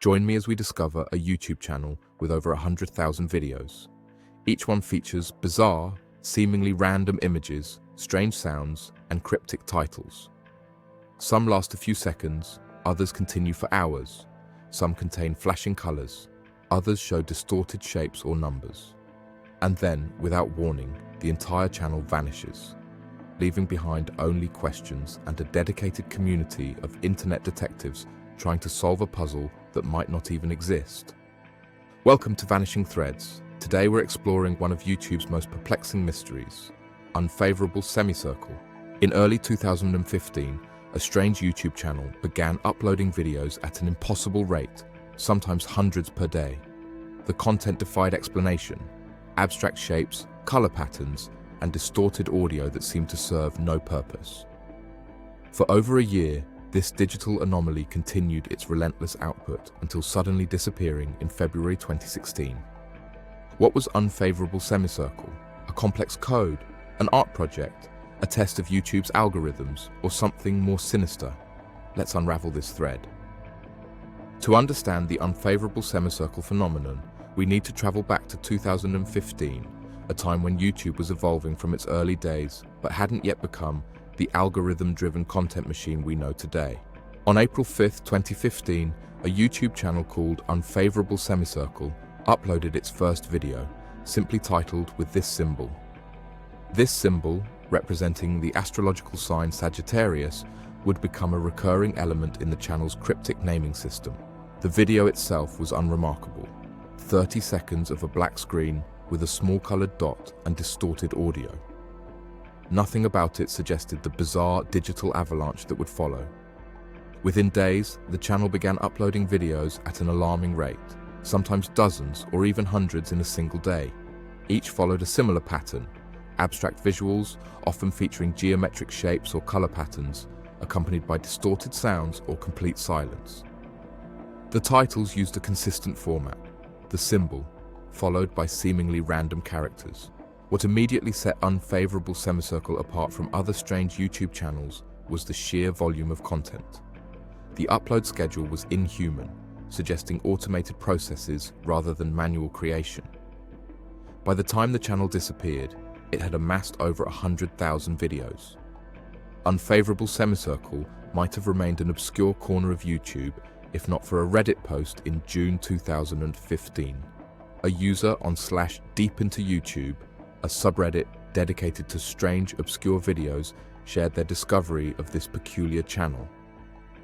Join me as we discover a YouTube channel with over 100,000 videos. Each one features bizarre, seemingly random images, strange sounds, and cryptic titles. Some last a few seconds, others continue for hours. Some contain flashing colors, others show distorted shapes or numbers. And then, without warning, the entire channel vanishes, leaving behind only questions and a dedicated community of internet detectives trying to solve a puzzle that might not even exist. Welcome to Vanishing Threads. Today we're exploring one of YouTube's most perplexing mysteries, Unfavorable Semicircle. In early 2015, a strange YouTube channel began uploading videos at an impossible rate, sometimes hundreds per day. The content defied explanation: abstract shapes, color patterns, and distorted audio that seemed to serve no purpose. For over a year, this digital anomaly continued its relentless output until suddenly disappearing in February 2016. What was Unfavorable Semicircle? A complex code? An art project? A test of YouTube's algorithms? Or something more sinister? Let's unravel this thread. To understand the Unfavorable Semicircle phenomenon, we need to travel back to 2015, a time when YouTube was evolving from its early days but hadn't yet become the algorithm-driven content machine we know today. On April 5, 2015, a YouTube channel called Unfavorable Semicircle uploaded its first video, simply titled with this symbol. This symbol, representing the astrological sign Sagittarius, would become a recurring element in the channel's cryptic naming system. The video itself was unremarkable: 30 seconds of a black screen with a small colored dot and distorted audio. Nothing about it suggested the bizarre digital avalanche that would follow. Within days, the channel began uploading videos at an alarming rate, sometimes dozens or even hundreds in a single day. Each followed a similar pattern: abstract visuals, often featuring geometric shapes or color patterns, accompanied by distorted sounds or complete silence. The titles used a consistent format: the symbol, followed by seemingly random characters. What immediately set Unfavorable Semicircle apart from other strange YouTube channels was the sheer volume of content. The upload schedule was inhuman, suggesting automated processes rather than manual creation. By the time the channel disappeared, it had amassed over 100,000 videos. Unfavorable Semicircle might have remained an obscure corner of YouTube if not for a Reddit post in June 2015. A user on /deepintoYouTube, a subreddit dedicated to strange, obscure videos, shared their discovery of this peculiar channel.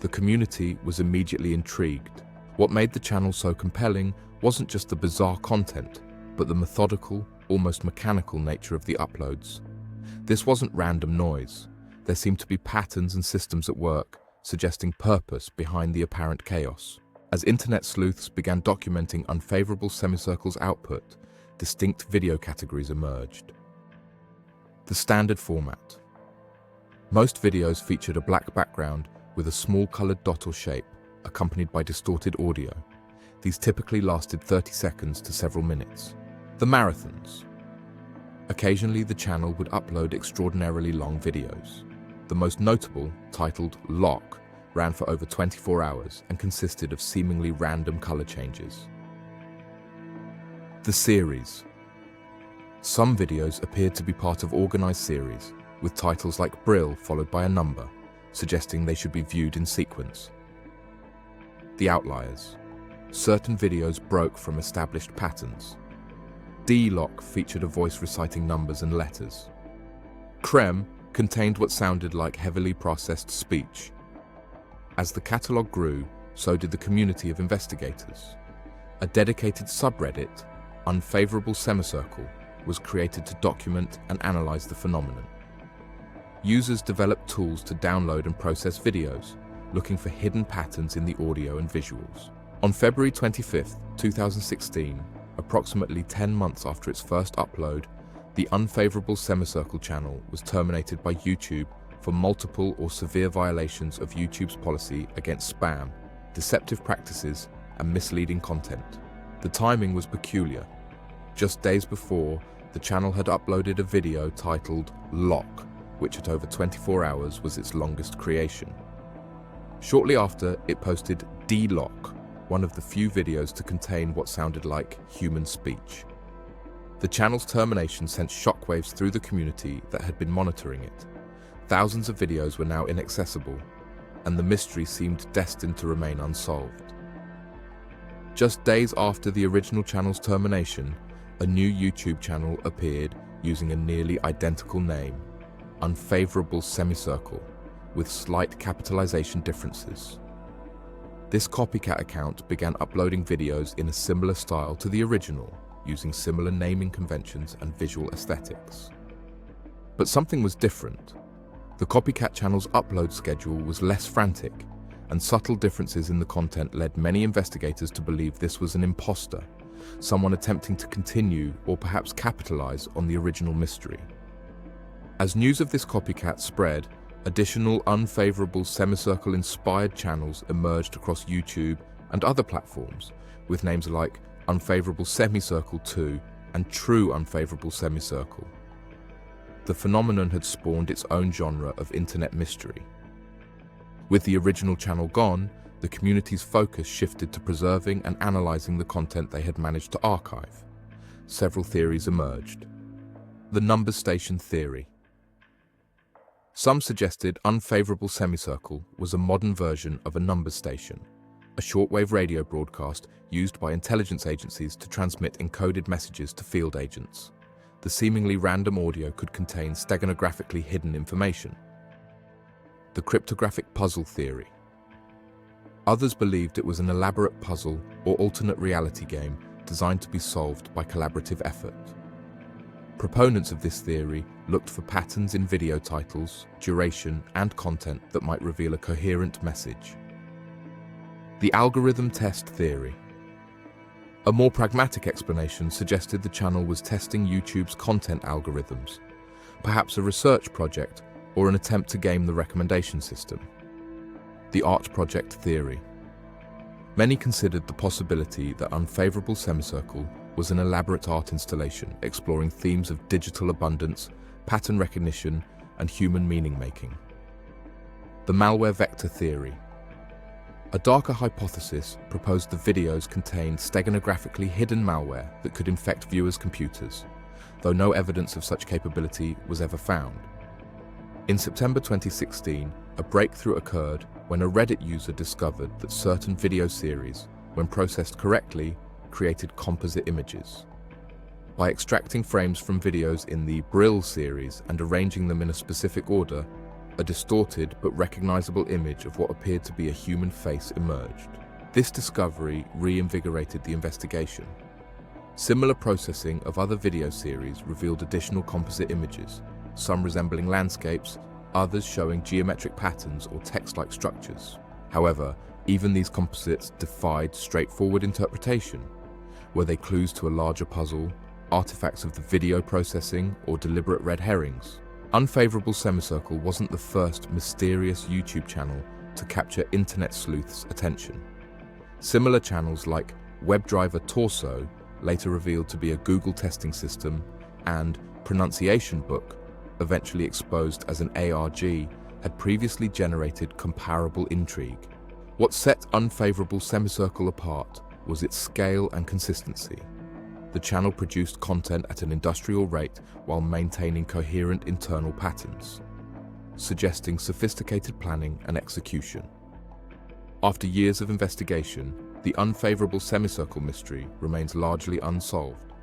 The community was immediately intrigued. What made the channel so compelling wasn't just the bizarre content, but the methodical, almost mechanical nature of the uploads. This wasn't random noise. There seemed to be patterns and systems at work, suggesting purpose behind the apparent chaos. As internet sleuths began documenting Unfavorable Semicircle's output, distinct video categories emerged. The standard format. Most videos featured a black background with a small colored dot or shape, accompanied by distorted audio. These typically lasted 30 seconds to several minutes. The marathons. Occasionally, the channel would upload extraordinarily long videos. The most notable, titled Lock, ran for over 24 hours and consisted of seemingly random color changes. The series. Some videos appeared to be part of organized series, with titles like Brill followed by a number, suggesting they should be viewed in sequence. The outliers. Certain videos broke from established patterns. D-Lock featured a voice reciting numbers and letters. Creme contained what sounded like heavily processed speech. As the catalog grew, so did the community of investigators. A dedicated subreddit, Unfavorable Semicircle, was created to document and analyze the phenomenon. Users developed tools to download and process videos, looking for hidden patterns in the audio and visuals. On February 25, 2016, approximately 10 months after its first upload, the Unfavorable Semicircle channel was terminated by YouTube for multiple or severe violations of YouTube's policy against spam, deceptive practices, and misleading content. The timing was peculiar. Just days before, the channel had uploaded a video titled Lock, which at over 24 hours was its longest creation. Shortly after, it posted D-Lock, one of the few videos to contain what sounded like human speech. The channel's termination sent shockwaves through the community that had been monitoring it. Thousands of videos were now inaccessible, and the mystery seemed destined to remain unsolved. Just days after the original channel's termination, a new YouTube channel appeared using a nearly identical name, Unfavorable Semicircle, with slight capitalization differences. This copycat account began uploading videos in a similar style to the original, using similar naming conventions and visual aesthetics. But something was different. The copycat channel's upload schedule was less frantic, and subtle differences in the content led many investigators to believe this was an imposter, someone attempting to continue or perhaps capitalize on the original mystery. As news of this copycat spread, additional Unfavorable Semicircle-inspired channels emerged across YouTube and other platforms, with names like Unfavorable Semicircle 2 and True Unfavorable Semicircle. The phenomenon had spawned its own genre of internet mystery. With the original channel gone, the community's focus shifted to preserving and analyzing the content they had managed to archive. Several theories emerged. The number station theory. Some suggested Unfavorable Semicircle was a modern version of a number station, a shortwave radio broadcast used by intelligence agencies to transmit encoded messages to field agents. The seemingly random audio could contain steganographically hidden information. The cryptographic puzzle theory. Others believed it was an elaborate puzzle or alternate reality game designed to be solved by collaborative effort. Proponents of this theory looked for patterns in video titles, duration, and content that might reveal a coherent message. The algorithm test theory. A more pragmatic explanation suggested the channel was testing YouTube's content algorithms, perhaps a research project or an attempt to game the recommendation system. The art project theory. Many considered the possibility that Unfavorable Semicircle was an elaborate art installation exploring themes of digital abundance, pattern recognition, and human meaning-making. The malware vector theory. A darker hypothesis proposed the videos contained steganographically hidden malware that could infect viewers' computers, though no evidence of such capability was ever found. In September 2016, a breakthrough occurred when a Reddit user discovered that certain video series, when processed correctly, created composite images. By extracting frames from videos in the Brill series and arranging them in a specific order, a distorted but recognizable image of what appeared to be a human face emerged. This discovery reinvigorated the investigation. Similar processing of other video series revealed additional composite images, some resembling landscapes, others showing geometric patterns or text-like structures. However, even these composites defied straightforward interpretation. Were they clues to a larger puzzle, artifacts of the video processing, or deliberate red herrings? Unfavorable Semicircle wasn't the first mysterious YouTube channel to capture internet sleuths' attention. Similar channels like WebDriver Torso, later revealed to be a Google testing system, and Pronunciation Book, eventually exposed as an ARG, had previously generated comparable intrigue. What set Unfavorable Semicircle apart was its scale and consistency. The channel produced content at an industrial rate while maintaining coherent internal patterns, suggesting sophisticated planning and execution. After years of investigation, the Unfavorable Semicircle mystery remains largely unsolved.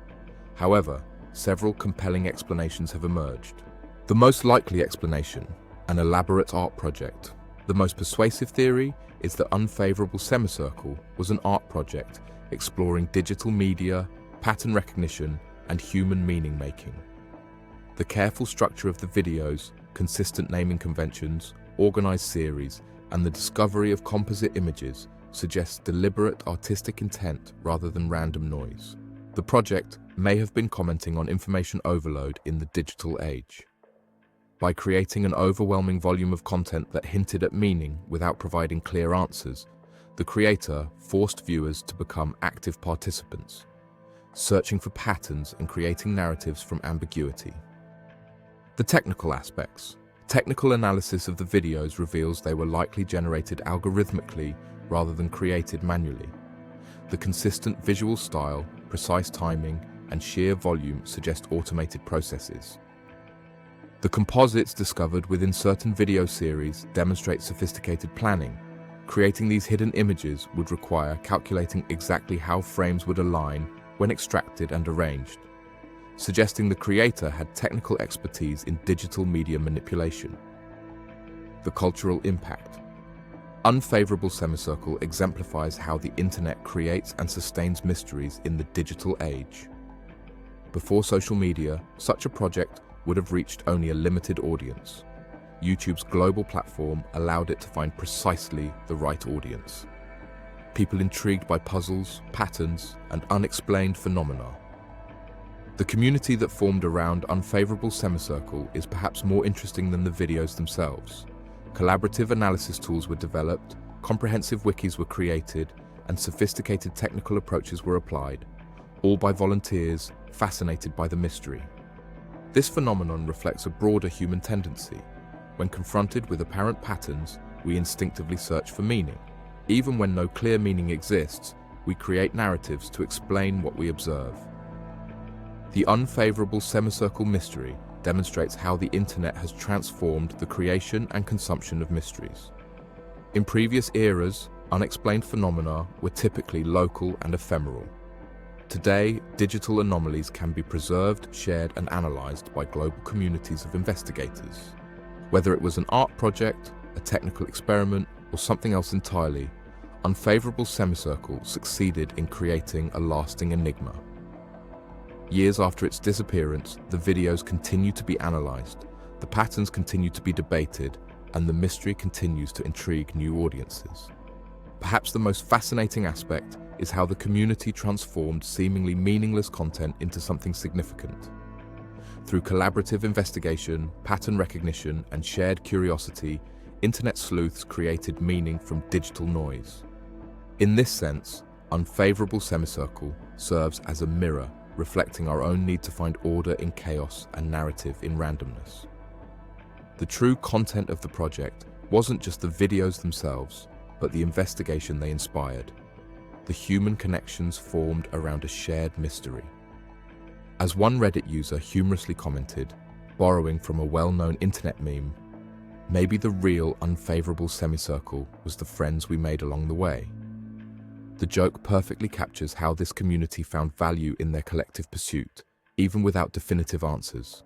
However, several compelling explanations have emerged. The most likely explanation, an elaborate art project. The most persuasive theory is that Unfavorable Semicircle was an art project exploring digital media, pattern recognition, and human meaning-making. The careful structure of the videos, consistent naming conventions, organized series, and the discovery of composite images suggests deliberate artistic intent rather than random noise. The project may have been commenting on information overload in the digital age. By creating an overwhelming volume of content that hinted at meaning without providing clear answers, the creator forced viewers to become active participants, searching for patterns and creating narratives from ambiguity. The technical aspects. Technical analysis of the videos reveals they were likely generated algorithmically rather than created manually. The consistent visual style, precise timing, and sheer volume suggest automated processes. The composites discovered within certain video series demonstrate sophisticated planning. Creating these hidden images would require calculating exactly how frames would align when extracted and arranged, suggesting the creator had technical expertise in digital media manipulation. The cultural impact. Unfavorable Semicircle exemplifies how the internet creates and sustains mysteries in the digital age. Before social media, such a project would have reached only a limited audience. YouTube's global platform allowed it to find precisely the right audience. People intrigued by puzzles, patterns, and unexplained phenomena. The community that formed around Unfavorable Semicircle is perhaps more interesting than the videos themselves. Collaborative analysis tools were developed, comprehensive wikis were created, and sophisticated technical approaches were applied, all by volunteers fascinated by the mystery. This phenomenon reflects a broader human tendency. When confronted with apparent patterns, we instinctively search for meaning. Even when no clear meaning exists, we create narratives to explain what we observe. The Unfavorable Semicircle mystery demonstrates how the internet has transformed the creation and consumption of mysteries. In previous eras, unexplained phenomena were typically local and ephemeral. Today, digital anomalies can be preserved, shared, and analyzed by global communities of investigators. Whether it was an art project, a technical experiment, or something else entirely, Unfavorable Semicircle succeeded in creating a lasting enigma. Years after its disappearance, the videos continue to be analyzed, the patterns continue to be debated, and the mystery continues to intrigue new audiences. Perhaps the most fascinating aspect is how the community transformed seemingly meaningless content into something significant. Through collaborative investigation, pattern recognition, and shared curiosity, internet sleuths created meaning from digital noise. In this sense, Unfavorable Semicircle serves as a mirror, reflecting our own need to find order in chaos and narrative in randomness. The true content of the project wasn't just the videos themselves, but the investigation they inspired, the human connections formed around a shared mystery. As one Reddit user humorously commented, borrowing from a well-known internet meme, maybe the real Unfavorable Semicircle was the friends we made along the way. The joke perfectly captures how this community found value in their collective pursuit, even without definitive answers.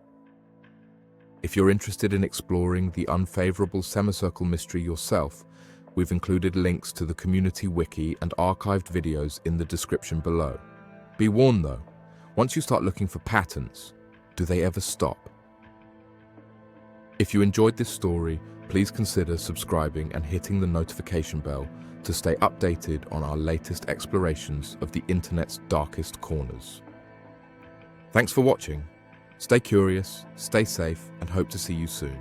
If you're interested in exploring the Unfavorable Semicircle mystery yourself, we've included links to the community wiki and archived videos in the description below. Be warned though, once you start looking for patterns, do they ever stop? If you enjoyed this story, please consider subscribing and hitting the notification bell to stay updated on our latest explorations of the internet's darkest corners. Thanks for watching. Stay curious, stay safe, and hope to see you soon.